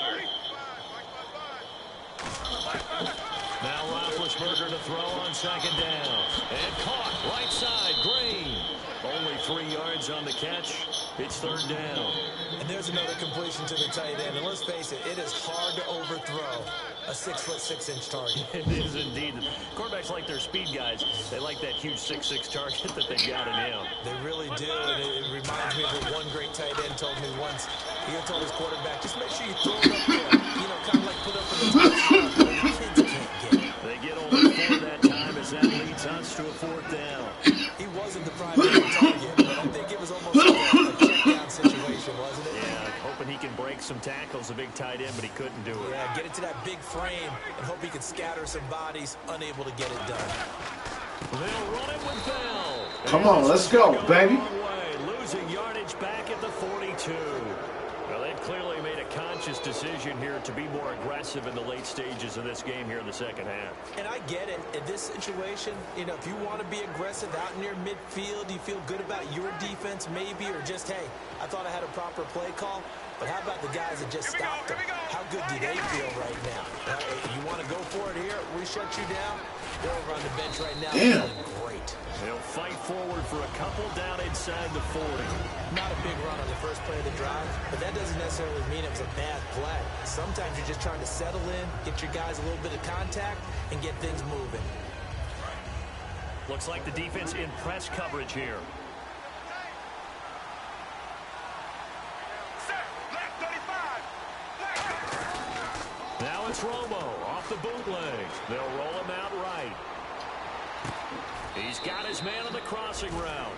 Now Roethlisberger to throw on 2nd down. And caught right side. Green. Only 3 yards on the catch. It's 3rd down. And there's another completion to the tight end. And let's face it, it is hard to overthrow a 6'6" target. It is indeed. Quarterbacks like their speed guys. They like that huge 6'6" target that they've got in him. They really do. And it reminds me of what one great tight end told me once. He told his quarterback, just make sure you throw it up there. You know, kind of like put up in the top shelf where the kids can't get it. They get only 4 that time as that leads us to a 4th down. He wasn't the primary target, but I think it was almost like a check-down situation, wasn't it? Yeah, hoping he can break some tackles, a big tight end, but he couldn't do it. Yeah, get it to that big frame and hope he can scatter some bodies, unable to get it done. They'll run it with Bell. Come on, let's go, baby. Losing yardage back at the 42. Well, they've clearly made a conscious decision here to be more aggressive in the late stages of this game here in the second half. And I get it. In this situation, you know, if you want to be aggressive out near midfield, you feel good about your defense maybe, or just, hey, I thought I had a proper play call. But how about the guys that just stopped them? How good do they feel right now? You want to go for it here? We shut you down. They're over on the bench right now. Damn. Great. They'll fight forward for a couple down inside the 40. Not a big run on the first play of the drive, but that doesn't necessarily mean it was a bad play. Sometimes you're just trying to settle in, get your guys a little bit of contact, and get things moving. Looks like the defense in press coverage here. Now it's Romo off the bootleg. They'll roll him out right. He's got his man on the crossing route.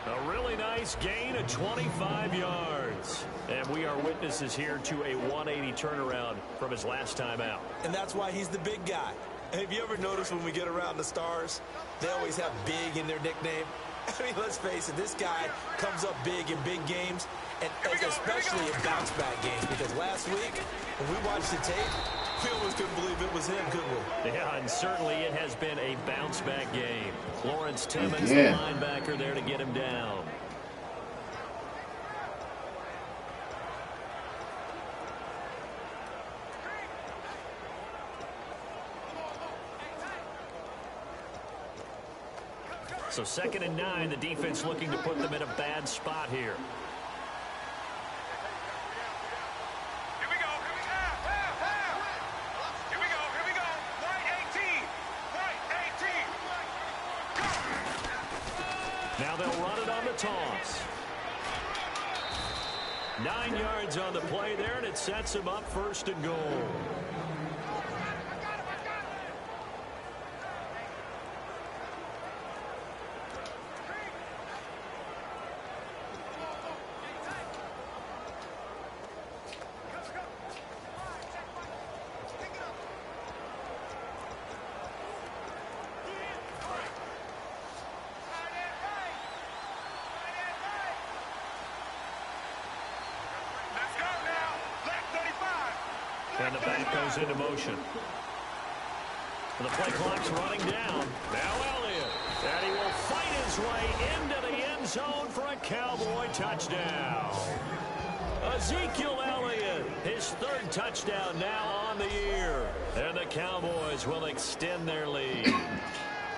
A really nice gain of 25 yards. And we are witnesses here to a 180 turnaround from his last time out. And that's why he's the big guy. Have you ever noticed when we get around the stars, they always have big in their nickname? I mean, let's face it, this guy comes up big in big games, and especially in bounce-back games, because last week, when we watched the tape, we almost couldn't believe it was him, couldn't we? Yeah, and certainly it has been a bounce-back game. Lawrence Timmons, Yeah. the linebacker, there to get him down. So 2nd and 9, the defense looking to put them in a bad spot here. Here we go. Here we go. Right 18. Right 18. Now they'll run it on the toss. 9 yards on the play there, and it sets him up 1st and goal. And the back goes into motion. The play clock's running down. Now Elliott. And he will fight his way into the end zone for a Cowboy touchdown. Ezekiel Elliott, his 3rd touchdown now on the year. And the Cowboys will extend their lead.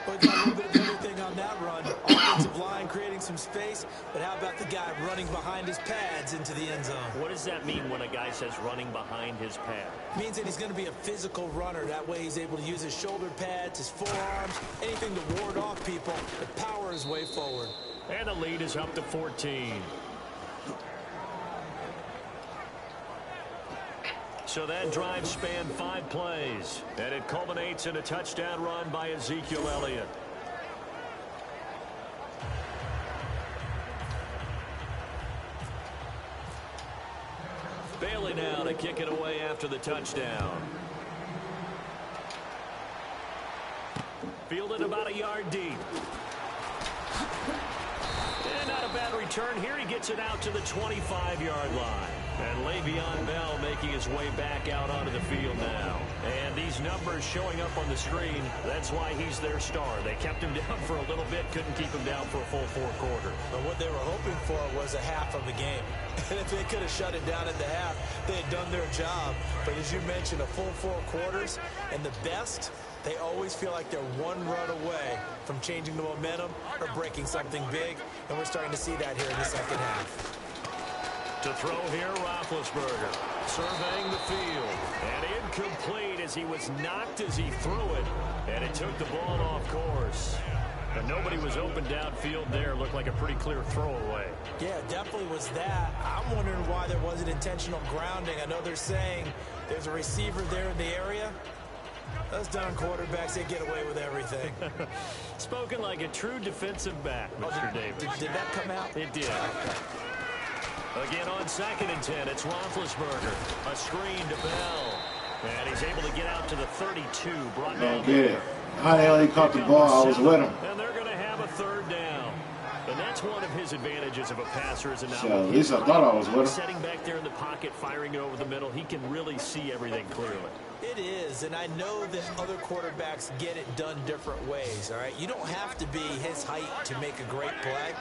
Well, got a little bit of everything on that run. Offensive line creating some space, but how about the guy running behind his pads into the end zone? What does that mean when a guy says running behind his pad? Means that he's going to be a physical runner. That way he's able to use his shoulder pads, his forearms, anything to ward off people, to power his way forward. And the lead is up to 14. So that drive spanned 5 plays, and it culminates in a touchdown run by Ezekiel Elliott. Bailey now to kick it away after the touchdown. Fielded about a yard deep. And not a bad return here. He gets it out to the 25-yard line. And Le'Veon Bell making his way back out onto the field now. And these numbers showing up on the screen, that's why he's their star. They kept him down for a little bit, couldn't keep him down for a full 4 quarters. But what they were hoping for was a half of a game. And if they could have shut it down at the half, they had done their job. But as you mentioned, a full 4 quarters, and the best, they always feel like they're one run away from changing the momentum or breaking something big, and we're starting to see that here in the second half. To throw here, Roethlisberger surveying the field, and incomplete as he was knocked as he threw it, and it took the ball off course. But nobody was open downfield there. Looked like a pretty clear throwaway. Yeah, definitely was that. I'm wondering why there wasn't intentional grounding. I know they're saying there's a receiver there in the area. Those darn quarterbacks, they get away with everything. Spoken like a true defensive back, Mr. Davis. Did that come out? It did. Again on 2nd and 10, it's Roethlisberger. A screen to Bell. And he's able to get out to the 32. Brought down. Get it. How the hell he caught the ball? I was with him. And they're going to have a 3rd down. And that's one of his advantages of a passer as an So at least I thought I was with him. Setting back there in the pocket, firing it over the middle, he can really see everything clearly. It is, and I know that other quarterbacks get it done different ways, all right? You don't have to be his height to make a great play.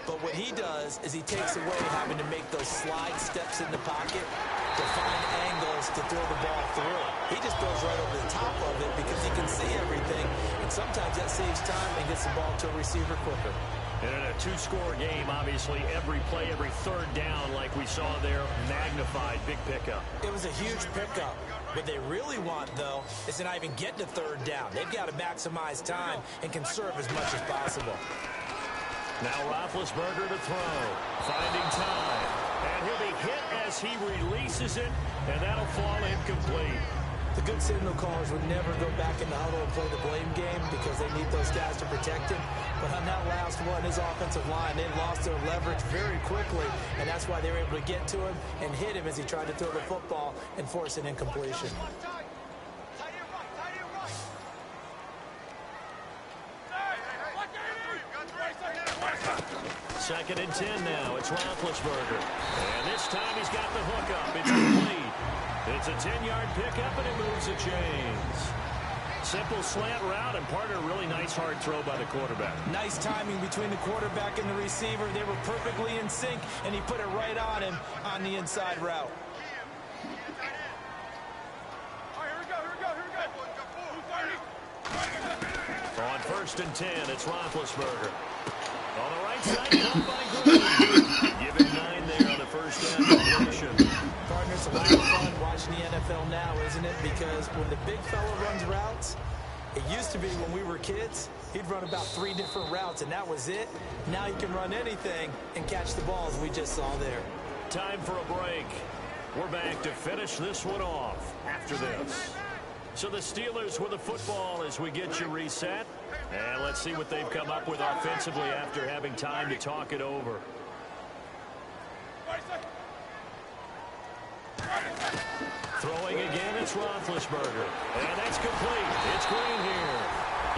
But what he does is he takes away having to make those slide steps in the pocket to find angles to throw the ball through. He just throws right over the top of it because he can see everything, and sometimes that saves time and gets the ball to a receiver quicker. And in a 2-score game, obviously, every play, every 3rd down, like we saw there, magnified, big pickup. It was a huge pickup. What they really want, though, is to not even get to 3rd down. They've got to maximize time and conserve as much as possible. Now Roethlisberger to throw, finding time, and he'll be hit as he releases it, and that'll fall incomplete. The good signal callers would never go back in the huddle and play the blame game because they need those guys to protect him. But on that last one, his offensive line, they lost their leverage very quickly, and that's why they were able to get to him and hit him as he tried to throw the football and force an incompletion. 2nd and 10 now. It's Roethlisberger. And this time he's got the hook up. It's complete. It's a 10-yard pickup, and it moves the chains. Simple slant route, and partner, really nice hard throw by the quarterback. Nice timing between the quarterback and the receiver. They were perfectly in sync, and he put it right on him on the inside route. On 1st and 10, it's Roethlisberger. On the right side, caught by Green. Give him 9 there on the 1st down completion. Partner, it's a lot of fun watching the NFL now, isn't it? Because when the big fella runs routes, it used to be when we were kids, he'd run about 3 different routes, and that was it. Now he can run anything and catch the balls we just saw there. Time for a break. We're back to finish this one off after this. So the Steelers with the football as we get you reset. And let's see what they've come up with offensively after having time to talk it over. Throwing again, it's Roethlisberger. And that's complete. It's Green here.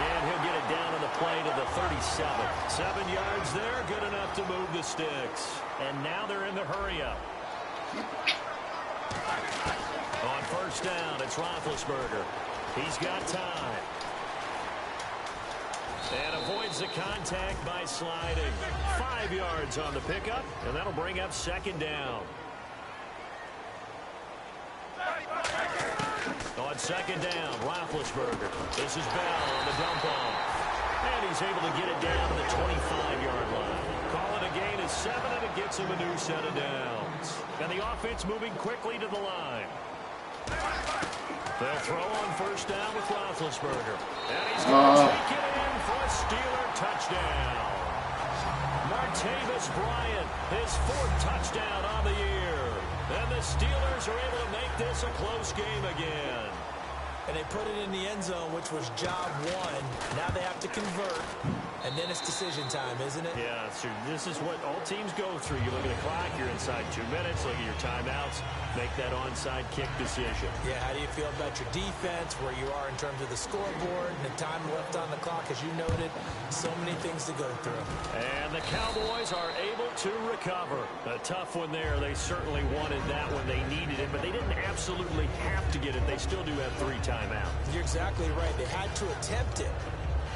And he'll get it down on the play to the 37. 7 yards there, good enough to move the sticks. And now they're in the hurry-up. On 1st down, it's Roethlisberger. He's got time. And avoids the contact by sliding. 5 yards on the pickup, and that'll bring up 2nd down. On 2nd down, Roethlisberger. This is Bell on the dump off. And he's able to get it down to the 25-yard line. Call it a gain of 7, and it gets him a new set of downs. And the offense moving quickly to the line. They'll throw on 1st down with Roethlisberger. And he's going to take it in for a Steeler touchdown. Martavis Bryant, his 4th touchdown on the year. And the Steelers are able to make this a close game again. And they put it in the end zone, which was job one. Now they have to convert, and then it's decision time, isn't it? Yeah, so this is what all teams go through. You look at the clock, you're inside 2 minutes, look at your timeouts, make that onside kick decision. Yeah, how do you feel about your defense, where you are in terms of the scoreboard, and the time left on the clock, as you noted? So many things to go through. And the Cowboys are able to recover. A tough one there. They certainly wanted that when they needed it, but they didn't absolutely have to get it. They still do have 3 timeouts. You're exactly right. They had to attempt it.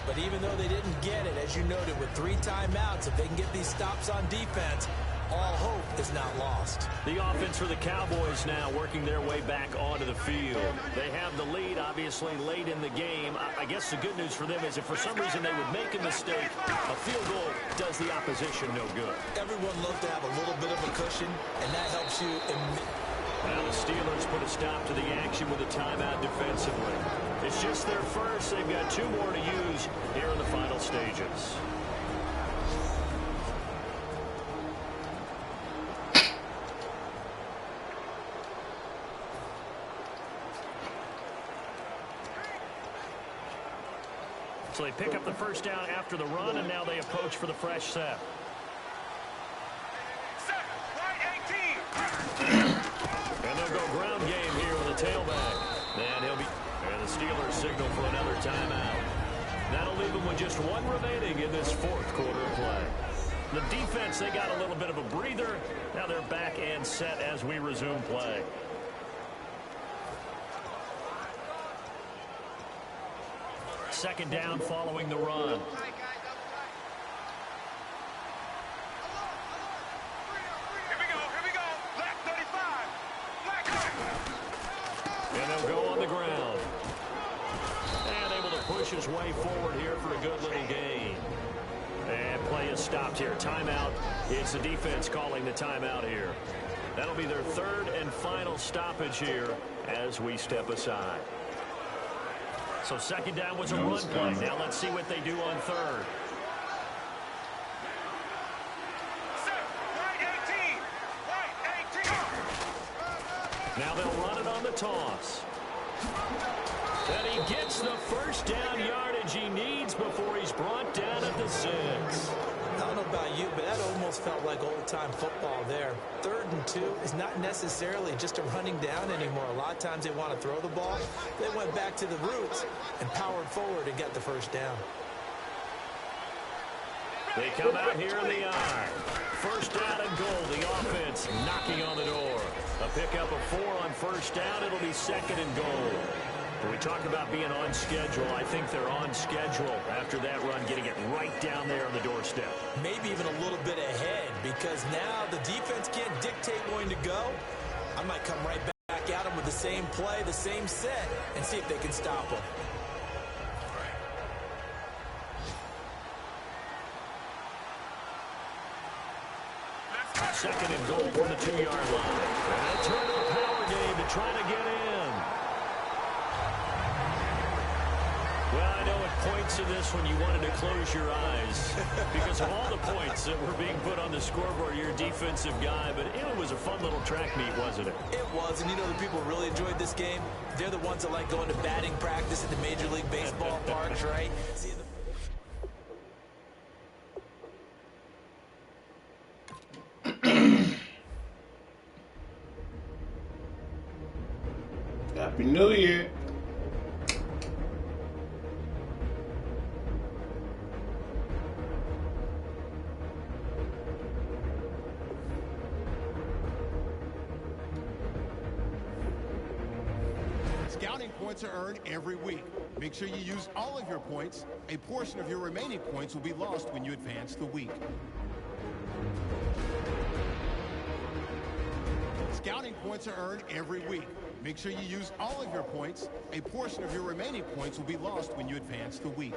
But even though they didn't get it, as you noted, with 3 timeouts, if they can get these stops on defense, all hope is not lost. The offense for the Cowboys now working their way back onto the field. They have the lead, obviously, late in the game. I guess the good news for them is if for some reason they would make a mistake, a field goal does the opposition no good. Everyone loves to have a little bit of a cushion, and that helps you. Now the Steelers put a stop to the action with a timeout defensively. It's just their first. They've got 2 more to use here in the final stages. So they pick up the first down after the run, and now they approach for the fresh set. And they'll go ground game here with a tailback. And the Steelers signal for another timeout. That'll leave them with just 1 remaining in this 4th quarter of play. The defense, they got a little bit of a breather. Now they're back and set as we resume play. Second down following the run. Here we go. Black 35. And they'll go on the ground. And able to push his way forward here for a good little gain. And play is stopped here. Timeout. It's the defense calling the timeout here. That'll be their 3rd and final stoppage here as we step aside. So second down was a run play. Now let's see what they do on 3rd. Now they'll run it on the toss. And he gets the first down yardage he needs before he's brought down at the 6. I don't know about you, but that almost felt like old-time football there. 3rd and 2 is not necessarily just a running down anymore. A lot of times they want to throw the ball. They went back to the roots and powered forward and got the first down. They come out here in the I. First down and goal. The offense knocking on the door. A pickup of 4 on first down. It'll be 2nd and goal. When we talk about being on schedule, I think they're on schedule after that run, getting it right down there on the doorstep. Maybe even a little bit ahead, because now the defense can't dictate when to go. I might come right back at them with the same play, the same set, and see if they can stop them. Second and goal from the 2-yard line. And a turnover power game to try to get in. Well, I know at points in this when you wanted to close your eyes because of all the points that were being put on the scoreboard. You're a defensive guy, but it was a fun little track meet, wasn't it? It was, and you know the people who really enjoyed this game? They're the ones that like going to batting practice at the Major League Baseball parks, right? Seeing the Happy New Year. Scouting points are earned every week. Make sure you use all of your points. A portion of your remaining points will be lost when you advance the week. Scouting points are earned every week. Make sure you use all of your points. A portion of your remaining points will be lost when you advance the week.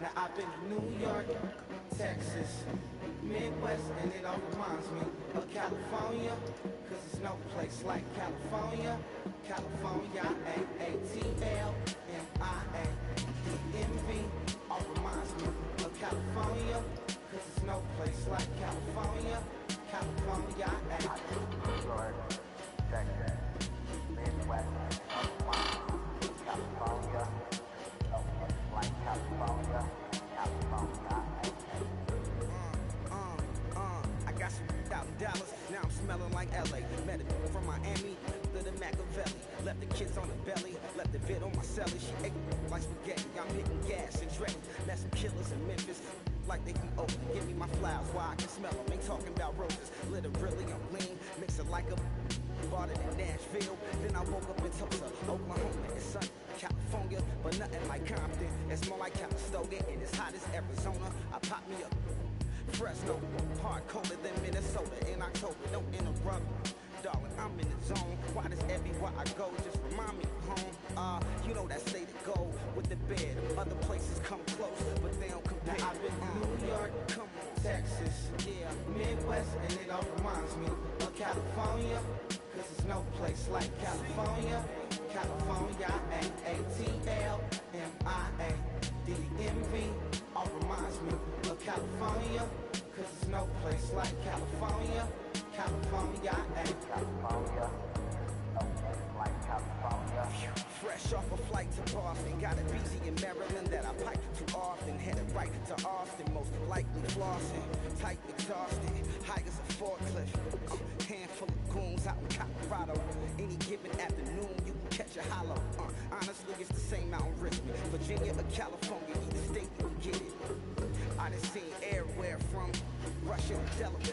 Now I've been to New York, Texas, Midwest, and it all reminds me of California, cause there's no place like California. California, A-A-T-L-M-I-A, DMV, all reminds me of California, cause there's no place like California. California, New York, Texas, Midwest, California. Like California, I got some $1,000, now I'm smelling like LA. Met it from Miami to the Machiavelli. Left the kids on the belly, left the vid on my celly. She ate like spaghetti, I'm hitting gas and dreading. Met some killers in Memphis, like they be open. Give me my flowers while I can smell them. Ain't talking about roses, literally I'm lean. Mix it like a bought it in Nashville. Then I woke up in Tulsa, Oklahoma. It's sunny, California, but nothing like Compton. It's more like Calistoga, and it's hot as Arizona. I pop me up Fresno, hard colder than Minnesota in October. Don't interrupt, darling, I'm in the zone. Why does everywhere I go just remind me of home? You know that state to go with the bed. Other places come close, but they don't compare. Now I've been to New York, come on, Texas, yeah, Midwest, and it all reminds me of California. Cause there's no place like California. California, A-A-T-L-M-I-A, D-M-V, all reminds me of California. Cause there's no place like California. California, California, no place like California. Fresh off a flight to Boston, got a BZ in Maryland that I pipe too often. Headed right to Austin, most likely flossing. Tight exhausted, high as a forklift. Handful of goons out in Colorado. Any given afternoon, you can catch a hollow. Honestly, it's the same out in Richmond, Virginia or California, either state you can get it. I done seen everywhere from Russia to Delaware.